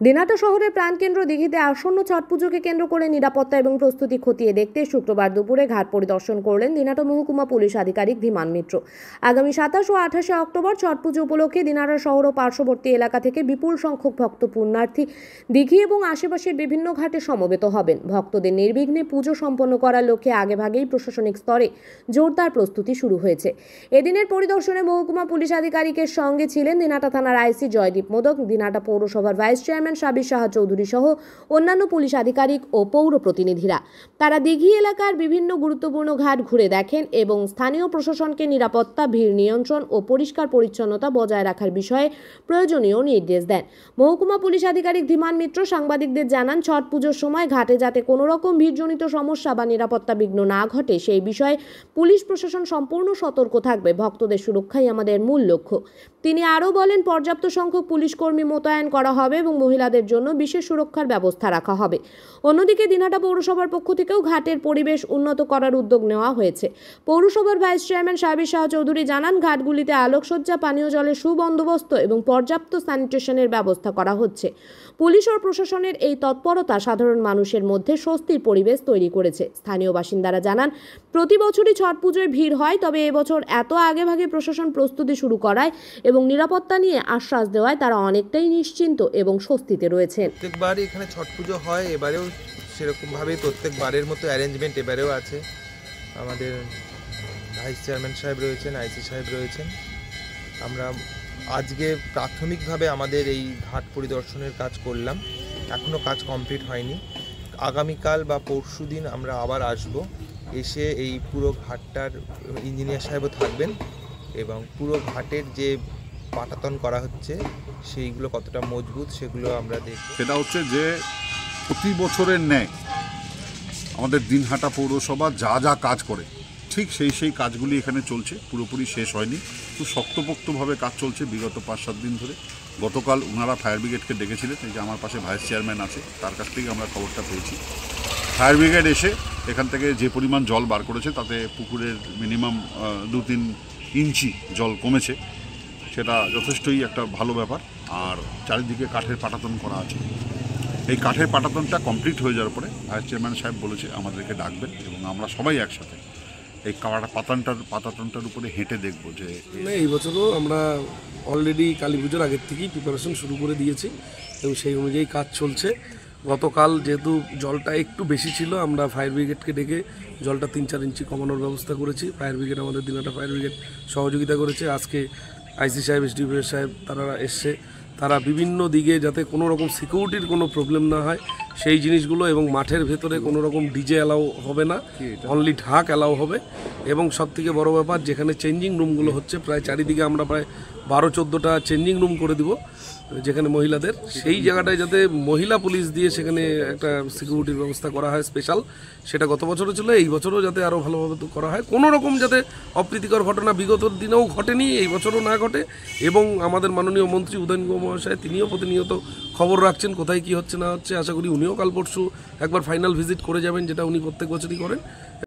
দিনহাটা শহরের প্রাণকেন্দ্র দিঘিতে আসন্ন ছট পুজোকে কেন্দ্র করে নিরাপত্তা এবং প্রস্তুতি খতিয়ে দেখতে শুক্রবার দুপুরে ঘাট পরিদর্শন করলেন দিনহাটা মহকুমা পুলিশ আধিকারিক ধীমান মিত্র। আগামী 27 ও 28 অক্টোবর ছট পুজো উপলক্ষে দিনহাটা শহর ও পার্শ্ববর্তী এলাকা থেকে বিপুল সংখ্যক ভক্ত পুণ্যার্থী দিঘি এবং আশেপাশের বিভিন্ন ঘাটে সমবেত হবেন। ভক্তদের নির্বিঘ্নে পুজো সম্পন্ন করার লক্ষ্যে আগেভাগেই প্রশাসনিক স্তরে জোরদার প্রস্তুতি শুরু হয়েছে। এদিনের পরিদর্শনে মহকুমা পুলিশ আধিকারিকের সঙ্গে ছিলেন দিনহাটা থানার আইসি জয়দীপ মোদক, দিনহাটা পৌরসভার ভাইস চেয়ারম্যান সাবির শাহ চৌধুরী সহ অন্যান্য পুলিশ আধিকারিক ও পৌর প্রতিনিধিরা। তারা দিঘি এলাকার বিভিন্ন গুরুত্বপূর্ণ ঘাট ঘুরে দেখেন এবং স্থানীয় প্রশাসনকে নিরাপত্তা, ভিড় নিয়ন্ত্রণ ও পরিষ্কার পরিচ্ছন্নতা বজায় রাখার বিষয়ে প্রয়োজনীয় নির্দেশ দেন। মহকুমা পুলিশ আধিকারিক ধীমান মিত্র সাংবাদিকদের জানান, ছট পুজোর সময় ঘাটে যাতে কোনো রকম ভিড়জনিত সমস্যা বা নিরাপত্তা বিঘ্ন না ঘটে সেই বিষয়ে পুলিশ প্রশাসন সম্পূর্ণ সতর্ক থাকবে। ভক্তদের সুরক্ষাই আমাদের মূল লক্ষ্য। তিনি আরও বলেন, পর্যাপ্ত সংখ্যক পুলিশ কর্মী মোতায়েন করা হবে এবং মহিলাদের জন্য বিশেষ সুরক্ষার ব্যবস্থা রাখা হবে। অন্যদিকে দিনহাটা পৌরসভার পক্ষ থেকেও ঘাটের পরিবেশ উন্নত করার উদ্যোগ নেওয়া হয়েছে। পৌরসভার ভাইস চেয়ারম্যান সাবির শাহ চৌধুরী জানান, ঘাটগুলিতে আলোকসজ্জা, পানীয় জলের সুবন্দোবস্ত এবং পর্যাপ্ত স্যানিটেশনের ব্যবস্থা করা হচ্ছে। পুলিশ ও প্রশাসনের এই তৎপরতা সাধারণ মানুষের মধ্যে স্বস্তির পরিবেশ তৈরি করেছে। স্থানীয় বাসিন্দারা জানান, প্রতি বছরই ছট পুজোয় ভিড় হয়, তবে এবছর এত আগেভাগে প্রশাসন প্রস্তুতি শুরু করায় এবং নিরাপত্তা নিয়ে আশ্বাস দেওয়ায় তারা অনেকটাই নিশ্চিন্ত এবং স্বস্তিতে রয়েছেন। প্রত্যেকবারই এখানে ছট পুজো হয়, এবারেও সেরকমভাবে প্রত্যেকবারের মতো অ্যারেঞ্জমেন্ট এবারেও আছে। আমাদের ভাইস চেয়ারম্যান সাহেব রয়েছেন, আইসি সাহেব রয়েছেন। আমরা আজকে প্রাথমিকভাবে আমাদের এই ঘাট পরিদর্শনের কাজ করলাম, এখনও কাজ কমপ্লিট হয়নি। আগামীকাল বা পরশু দিন আমরা আবার আসব, এসে এই পুরো ঘাটটার ইঞ্জিনিয়ার সাহেবও থাকবেন এবং পুরো ঘাটের যে পাটাতন করা হচ্ছে সেইগুলো কতটা মজবুত সেগুলো আমরা দেখব। সেটা হচ্ছে যে প্রতি বছরের ন্যায় আমাদের দিনহাটা পৌরসভা যা যা কাজ করে ঠিক সেই কাজগুলি এখানে চলছে, পুরোপুরি শেষ হয়নি, খুব শক্তপোক্তভাবে কাজ চলছে বিগত 5-7 দিন ধরে। গতকাল ওনারা ফায়ার ব্রিগেডকে ডেকেছিলেন, এই যে আমার পাশে ভাইস চেয়ারম্যান আছে, তার কাছ থেকে আমরা খবরটা পেয়েছি। ফায়ার ব্রিগেড এসে এখান থেকে যে পরিমাণ জল বার করেছে তাতে পুকুরের মিনিমাম 2-3 ইঞ্চি জল কমেছে, সেটা যথেষ্টই একটা ভালো ব্যাপার। আর চারিদিকে কাঠের পাটাতন করা আছে। এই কাঠের পাটাতনটা কমপ্লিট হয়ে যাওয়ার পরে ভাইস চেয়ারম্যান সাহেব বলেছে আমাদেরকে ডাকবেন এবং আমরা সবাই একসাথে এই পাটাতনটার উপরে হেঁটে দেখবো। যে এই বছরও আমরা অলরেডি কালী পুজোর আগের থেকেই প্রিপারেশন শুরু করে দিয়েছি এবং সেই অনুযায়ী কাজ চলছে। গতকাল যেহেতু জলটা একটু বেশি ছিল, আমরা ফায়ার ব্রিগেডকে ডেকে জলটা 3-4 ইঞ্চি কমানোর ব্যবস্থা করেছি। ফায়ার ব্রিগেড, আমাদের দিনহাটা ফায়ার ব্রিগেড সহযোগিতা করেছে। আজকে আইসি সাহেব, এসডিপিও সাহেব তারা এসছে, তারা বিভিন্ন দিকে যাতে কোনো রকম সিকিউরিটির কোনো প্রবলেম না হয় সেই জিনিসগুলো, এবং মাঠের ভেতরে কোনো রকম ডিজে অ্যালাউ হবে না, অনলি ঢাক অ্যালাউ হবে। এবং সবথেকে বড় ব্যাপার, যেখানে চেঞ্জিং রুমগুলো হচ্ছে প্রায় চারিদিকে আমরা প্রায় 12-14টা চেঞ্জিং রুম করে দিব যেখানে মহিলাদের, সেই জায়গাটায় যাতে মহিলা পুলিশ দিয়ে সেখানে একটা সিকিউরিটির ব্যবস্থা করা হয় স্পেশাল। সেটা গত বছরও ছিল, এই বছরও যাতে আরও ভালোভাবে করা হয়। কোনো রকম যাতে অপ্রীতিকর ঘটনা বিগত দিনেও ঘটেনি, এই বছরও না ঘটে। এবং আমাদের মাননীয় মন্ত্রী উদয়ন গুহ মহাশয়, তিনিও প্রতিনিয়ত খবর রাখছেন কোথায় কী হচ্ছে না হচ্ছে। আশা করি উনিও কাল পরশু একবার ফাইনাল ভিজিট করে যাবেন, যেটা উনি প্রত্যেক বছরই করেন।